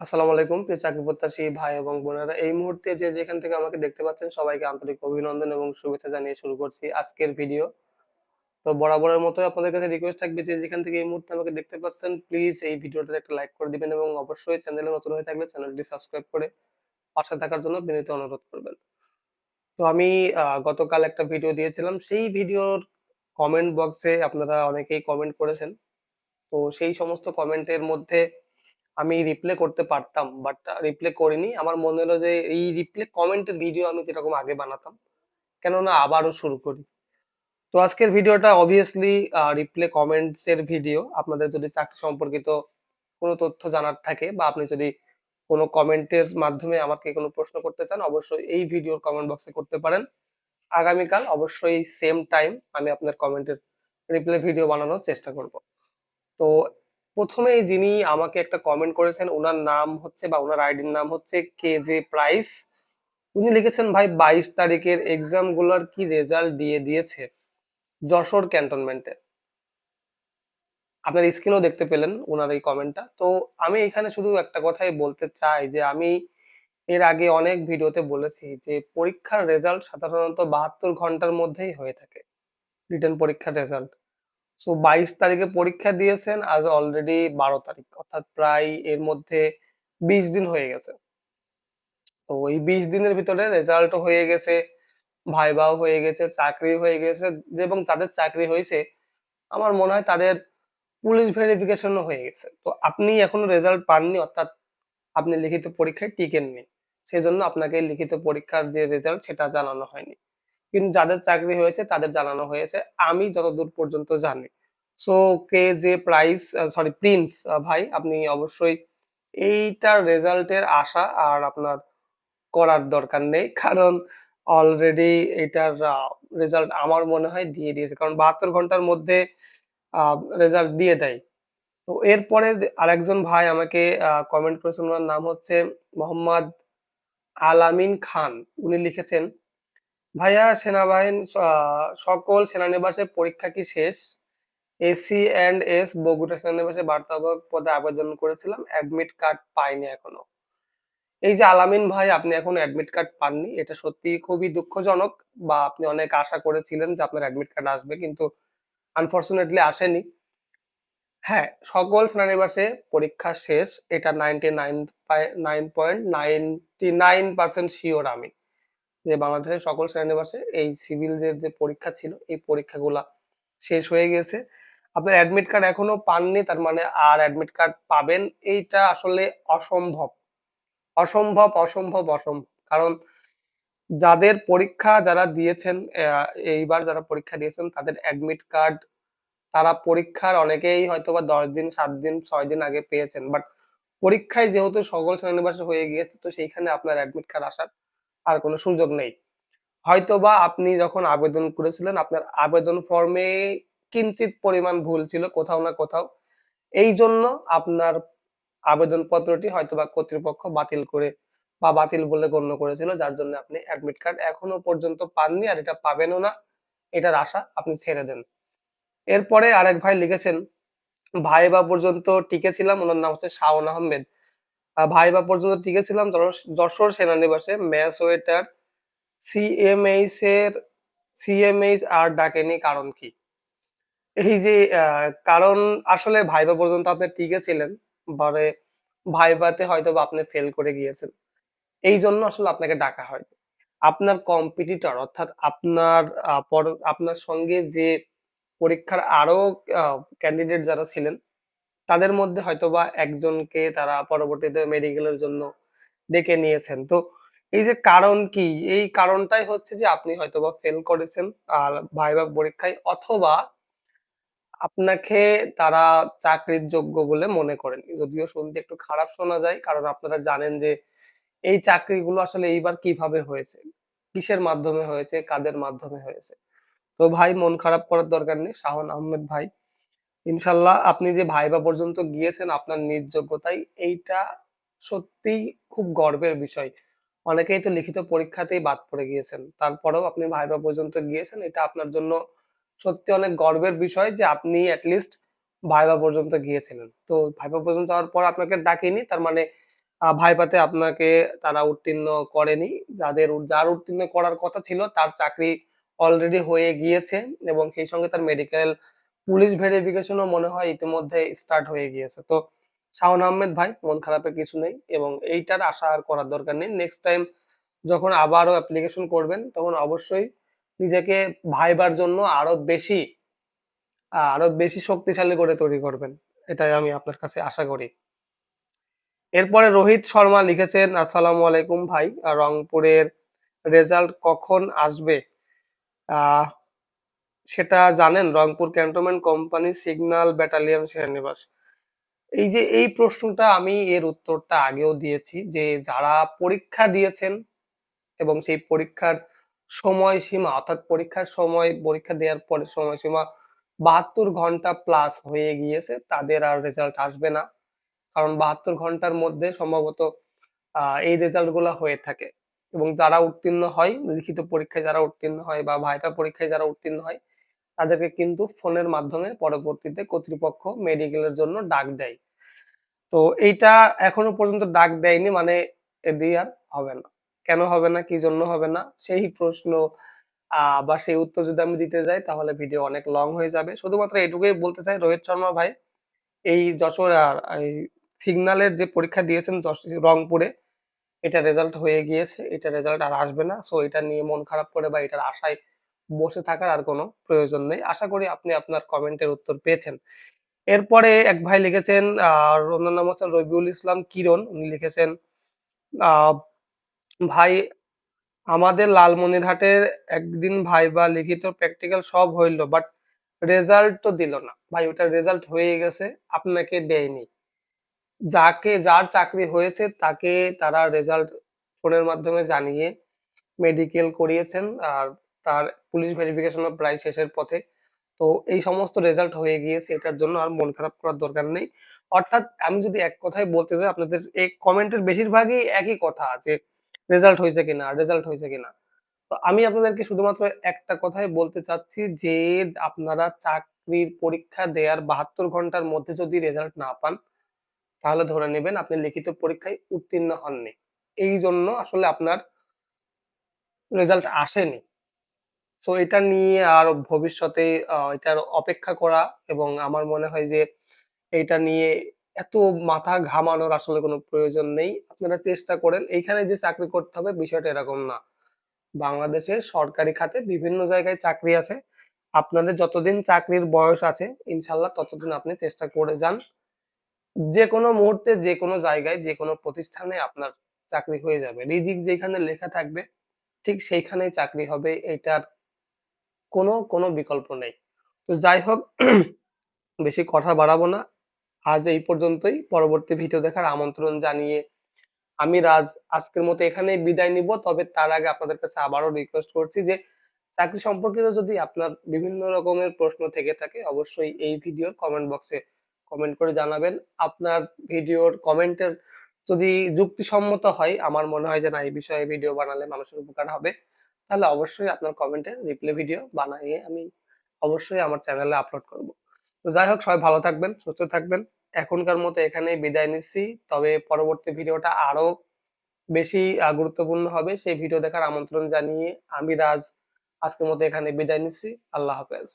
আসসালামু আলাইকুম প্রিয় চাকরি প্রত্যাশী ভাই এবং বোনেরা। এই মুহূর্তে যে যেখান থেকে আমাকে দেখতে পাচ্ছেন সবাইকে আন্তরিক অভিনন্দন এবং শুভেচ্ছা জানিয়ে শুরু করছি আজকের ভিডিও। তো বরাবরের মতোই আপনাদের কাছে রিকোয়েস্ট থাকবে যে যেখান থেকে এই মুহূর্তে আমাকে দেখতে পাচ্ছেন প্লিজ এই ভিডিওটাতে একটা লাইক করে দিবেন এবং অবশ্যই চ্যানেলে নতুন হয়ে থাকলে চ্যানেলটি সাবস্ক্রাইব করে পাশে থাকার জন্য বিনীত অনুরোধ করবেন। তো আমি গতকাল একটা ভিডিও দিয়েছিলাম। সেই ভিডিওর কমেন্ট বক্সে আপনারা অনেকেই কমেন্ট করেছেন। তো সেই সমস্ত কমেন্টের মধ্যে আমি রিপ্লাই করতে পারতাম বাট রিপ্লাই করিনি। আমার মনে হলো যে এই রিপ্লাই কমেন্টের ভিডিও আমি যেরকম আগে বানাতাম কেননা আবারও শুরু করি। তো আজকের ভিডিওটা অবভিয়াসলি রিপ্লাই কমেন্টস এর ভিডিও। আপনাদের যদি চাকরি সম্পর্কিত কোনো তথ্য জানার থাকে বা আপনি যদি কোনো কমেন্টের মাধ্যমে আমাকে কোনো প্রশ্ন করতে চান অবশ্যই এই ভিডিওর কমেন্ট বক্সে করতে পারেন। আগামীকাল অবশ্যই সেম টাইম আমি আপনার কমেন্টের রিপ্লাই ভিডিও বানানোর চেষ্টা করব। তো প্রথমেই যিনি আমাকে একটা কমেন্ট করেছেন ওনার নাম হচ্ছে বা ওনার আইডির নাম হচ্ছে কে জে প্রাইস। উনি লিখেছেন ভাই 22 তারিখের এক্সাম গুলার কি রেজাল্ট দিয়ে দিয়েছে যশোর ক্যান্টনমেন্টে। আপনার স্ক্রিনেও দেখতে পেলেন ওনার এই কমেন্টটা। তো আমি এখানে শুধু একটা কথাই বলতে চাই যে আমি এর আগে অনেক ভিডিওতে বলেছি যে পরীক্ষার রেজাল্ট সাধারণত 72 ঘন্টার মধ্যেই হয়ে থাকে, রিটেন পরীক্ষার রেজাল্ট। সো 22 তারিখে পরীক্ষা দিয়েছেন, আজ অলরেডি 12 তারিখ, অর্থাৎ প্রায় এর মধ্যে 20 দিন হয়ে গেছে। তো এই 20 দিনের ভিতরে রেজাল্টও হয়ে গেছে, ভাইবাও হয়ে গেছে, চাকরি হয়ে গেছে, এবং যাদের চাকরি হয়েছে আমার মনে হয় তাদের পুলিশ ভেরিফিকেশনও হয়ে গেছে। তো আপনি এখনো রেজাল্ট পাননি, অর্থাৎ আপনি লিখিত পরীক্ষায় টিকেননি, সেই জন্য আপনাকে লিখিত পরীক্ষার যে রেজাল্ট সেটা জানানো হয়নি। কিন্তু যাদের চাকরি হয়েছে তাদের জানানো হয়েছে আমি যতদূর পর্যন্ত জানি। সো কে যে প্রাইস, সরি প্রিন্স, ভাই আপনি অবশ্যই এইটার রেজাল্টের আশা আর আপনার করার দরকার নেই, কারণ অলরেডি এটার রেজাল্ট আমার মনে হয় দিয়ে দিয়েছে, কারণ 72 ঘন্টার মধ্যে রেজাল্ট দিয়ে দেয়। তো এরপরে আরেকজন ভাই আমাকে কমেন্ট করেছেন, ওনার নাম হচ্ছে মোহাম্মদ আলামিন খান। উনি লিখেছেন, ভাইয়া সেনাবাহিনী সকল সেনানিবাসে পরীক্ষা কি শেষ? এসি&এস বগুড়া সেনানিবাসে বার্তাবাহক পদে আবেদন করেছিলাম, অ্যাডমিট কার্ড পাইনি এখনো। এই যে আলামিন ভাই, আপনি এখনো অ্যাডমিট কার্ড পাননি, এটা সত্যি খুবই দুঃখজনক। বা আপনি অনেক আশা করেছিলেন যে আপনার অ্যাডমিট কার্ড আসবে, কিন্তু আনফরচুনেটলি আসেনি। হ্যাঁ, সকল সেনানিবাসে পরীক্ষা শেষ, এটা 99.99% শিওর আমি, যে বাংলাদেশের সকল সেনানিবাসে এই সিভিলদের যে পরীক্ষা ছিল এই পরীক্ষাগুলা শেষ হয়ে গেছে। আপনার অ্যাডমিট কার্ড এখনো পাননি, তার মানে আর অ্যাডমিট কার্ড পাবেন এইটা আসলে অসম্ভব, অসম্ভব, অসম্ভব, অসম্ভব। কারণ যাদের পরীক্ষা যারা দিয়েছেন, এইবার যারা পরীক্ষা দিয়েছেন তাদের অ্যাডমিট কার্ড তারা পরীক্ষার অনেকেই হয়তোবা 10 দিন, 7 দিন, 6 দিন আগে পেয়েছেন, বাট পরীক্ষায় যেহেতু সকল সেনানিবাসে হয়ে গিয়েছে তো সেইখানে আপনার অ্যাডমিট কার্ড আসার আর কোনো সুযোগ নেই। হয়তোবা আপনি যখন আবেদন করেছিলেন আপনার আবেদন ফর্মে কিঞ্চিত পরিমাণ ভুল ছিল কোথাও না কোথাও, এই জন্য আপনার আবেদনপত্রটি হয়তোবা কর্তৃপক্ষ বাতিল করে বা বাতিল বলে গণ্য করেছিল, যার জন্য আপনি অ্যাডমিট কার্ড এখনো পর্যন্ত পাননি আর এটা পাবেনও না, এটার আশা আপনি ছেড়ে দেন। এরপরে আরেক ভাই লিখেছেন, ভাইবা পর্যন্ত টিকেছিলাম, ওনার নাম হচ্ছে শাওন আহমেদ। ভাইবা পর্যন্ত টিকেছিলাম যশোর সেনানিবাসে, ম্যাচ ওয়েটার, সিএমএইচ এর সিএমএইচ আর ডাকেনি, কারণ কি? এই যে কারণ আসলে ভাইবা পর্যন্ত আপনি টিকে ছিলেন, পরে ভাইভাতে হয়তোবা আপনি ফেল করে গিয়েছেন, এই জন্য আসলে আপনাকে ডাকা হয়নি। আপনার কম্পিটিটর, অর্থাৎ আপনার আপনার সঙ্গে যে পরীক্ষার আরো ক্যান্ডিডেট যারা ছিলেন তাদের মধ্যে হয়তোবা একজনকে তারা পরবর্তীতে মেডিকেলের জন্য ডেকে নিয়েছেন। তো এই যে কারণ কি, এই কারণটাই হচ্ছে যে আপনি হয়তোবা ফেল করেছেন আর ভাইভা পরীক্ষায়, অথবা আপনাকে তারা চাকরির যোগ্য বলে মনে করেনি। যদিও শুনতে একটু খারাপ শোনা যায়, কারণ আপনারা জানেন যে এই চাকরিগুলো আসলে এইবার কিভাবে হয়েছে, কিসের মাধ্যমে হয়েছে, কাদের মাধ্যমে হয়েছে। তো ভাই মন খারাপ করার দরকার নেই শাহন আহমেদ ভাই, ইনশাল্লাহ আপনি যে ভাইবা পর্যন্ত গিয়েছেন আপনার নিজ যোগ্যতায়, এইটা সত্যিই খুব গর্বের বিষয়। অনেকেই তো লিখিত পরীক্ষাতেই বাদ পড়ে গিয়েছেন, তারপরেও আপনি ভাইবা পর্যন্ত গিয়েছেন, এটা আপনার জন্য সত্যি অনেক গর্বের বিষয় যে আপনি লিস্ট ভাইবা পর্যন্ত গিয়েছিলেন। তো ভাইবা পর্যন্ত যাওয়ার পর আপনাকে ডাকেনি, তার মানে ভাইভাতে আপনাকে তারা উত্তীর্ণ করেনি। যার উত্তীর্ণ করার কথা ছিল তার চাকরি অলরেডি হয়ে গিয়েছে এবং সেই সঙ্গে তার মেডিকেল পুলিশ ভেরিফিকেশনও মনে হয় ইতিমধ্যে স্টার্ট হয়ে গিয়েছে। তো শাওন আহমেদ ভাই, মন খারাপের কিছু নেই এবং এইটার আশা আর করার দরকার নেই। নেক্সট টাইম যখন আবারও অ্যাপ্লিকেশন করবেন তখন অবশ্যই নিজেকে ভাইবার জন্য আরো বেশি শক্তিশালী করে তৈরি করবেন। এটাই আমি আপনার কাছে আশা করি। এরপরে রোহিত শর্মা লিখেছেন, আসসালামু আলাইকুম ভাই, রংপুরের রেজাল্ট কখন আসবে? আহ সেটা জানেন? Rangpur cantonment company signal battalion সেনানিবাস। এই যে এই প্রশ্নটা আমি এর উত্তরটা আগেও দিয়েছি যে যারা পরীক্ষা দিয়েছেন এবং সেই পরীক্ষার সময়সীমা অর্থাৎ পরীক্ষার সময় পরীক্ষা দেওয়ার পরে সময়সীমা ৭২ ঘন্টা প্লাস হয়ে গিয়েছে তাদের আর রেজাল্ট আসবে না। কারণ ৭২ ঘন্টার মধ্যে সম্ভবত এই রেজাল্ট গুলা হয়ে থাকে এবং যারা উত্তীর্ণ হয় লিখিত পরীক্ষায় যারা উত্তীর্ণ হয় বা ভাইভা পরীক্ষায় যারা উত্তীর্ণ হয় তাদেরকে কিন্তু ফোনের মাধ্যমে পরবর্তীতে কর্তৃপক্ষ মেডিকেলের জন্য ডাক দেয়। তো এইটা এখনো পর্যন্ত ডাক দেয়নি মানে দিয়ে আর হবে না। কেন হবে না, কি জন্য হবে না, সেই প্রশ্ন বা সেই উত্তর যদি আমি দিতে যাই তাহলে ভিডিও অনেক লং হয়ে যাবে। শুধুমাত্র এটুকুই বলতে চাই, রোহিত শর্মা ভাই এই যশোর আর এই সিগন্যালের যে পরীক্ষা দিয়েছেন রংপুরে, এটা রেজাল্ট হয়ে গিয়েছে, এটা রেজাল্ট আর আসবে না। সো এটা নিয়ে মন খারাপ করে বা এটার আশায় বসে থাকার আর কোনো প্রয়োজন নেই। আশা করি আপনি আপনার কমেন্টের উত্তর পেয়েছেন। এরপরে এক ভাই লিখেছেন, ওনার নাম হচ্ছে রবিউল ইসলাম কিরণ। উনি লিখেছেন, আহ ভাই আমাদের লালমনিরহাটের একদিন ভাইবা লিখিত প্র্যাকটিক্যাল সব হইলো বাট রেজাল্ট তো দিল না। ভাই ওটার রেজাল্ট হয়ে গেছে, আপনাকে দেয়নি। যার চাকরি হয়েছে তাকে তারা রেজাল্ট ফোনের মাধ্যমে জানিয়ে মেডিকেল করিয়েছেন আর তার পুলিশ ভেরিফিকেশনও প্রায় শেষের পথে। তো এই সমস্ত রেজাল্ট হয়ে গিয়েছে, এটার জন্য আর মন খারাপ করার দরকার নেই। অর্থাৎ আমি যদি এক কথায় বলতে যাই, আপনাদের এই কমেন্টের বেশিরভাগই একই কথা যে রেজাল্ট হয়েছে কিনা, রেজাল্ট হয়েছে কিনা। তো আমি আপনাদেরকে শুধুমাত্র একটা কথাই বলতে চাচ্ছি যে আপনারা চাকরির পরীক্ষা দেওয়ার ৭২ ঘন্টার মধ্যে যদি রেজাল্ট না পান তাহলে ধরে নেবেন আপনি লিখিত পরীক্ষায় উত্তীর্ণ হননি। এই জন্য আসলে আপনার রেজাল্ট আসেনি। সো এটা নিয়ে আর ভবিষ্যতে এটার অপেক্ষা করা এবং আমার মনে হয় যে এইটা নিয়ে এত মাথা ঘামানোর আসলে কোনো প্রয়োজন নেই। আপনারা চেষ্টা করেন। এইখানে যে চাকরি করতে হবে বিষয়টা এরকম না। বাংলাদেশের সরকারি খাতে বিভিন্ন জায়গায় চাকরি আছে। আপনাদের যতদিন চাকরির বয়স আছে ইনশাল্লাহ ততদিন আপনি চেষ্টা করে যান। যেকোনো মুহূর্তে যেকোনো জায়গায় যেকোনো প্রতিষ্ঠানে আপনার চাকরি হয়ে যাবে। রিজিক যেখানে লেখা থাকবে ঠিক সেইখানেই চাকরি হবে। এটার কোনো বিকল্প নেই। তো যাই হোক, বেশি কথা বাড়াবো না। আজ এই পর্যন্তই। পরবর্তী ভিডিও দেখার আমন্ত্রণ জানিয়ে আমি রাজ আজকের মতো এখানেই বিদায় নিব। তবে তার আগে আপনাদের কাছে আবারও রিকোয়েস্ট করছি যে চাকরি সম্পর্কিত যদি আপনার বিভিন্ন রকমের প্রশ্ন থেকে থাকে অবশ্যই এই ভিডিওর কমেন্ট বক্সে কমেন্ট করে জানাবেন। আপনার ভিডিওর কমেন্টের যদি যুক্তিসম্মত হয়, আমার মনে হয় যে না এই বিষয়ে ভিডিও বানালে মানুষের উপকার হবে, তাহলে অবশ্যই আপনার কমেন্টের রিপ্লাই ভিডিও বানিয়ে আমি অবশ্যই আমার চ্যানেলে আপলোড করব। তো যাই হোক, সবাই ভালো থাকবেন, সুস্থ থাকবেন। এখনকার মতো এখানেই বিদায় নিচ্ছি। তবে পরবর্তী ভিডিওটা আরো বেশি গুরুত্বপূর্ণ হবে। সেই ভিডিও দেখার আমন্ত্রণ জানিয়ে আমি রাজ আজকের মতো এখানে বিদায় নিচ্ছি। আল্লাহ হাফেজ।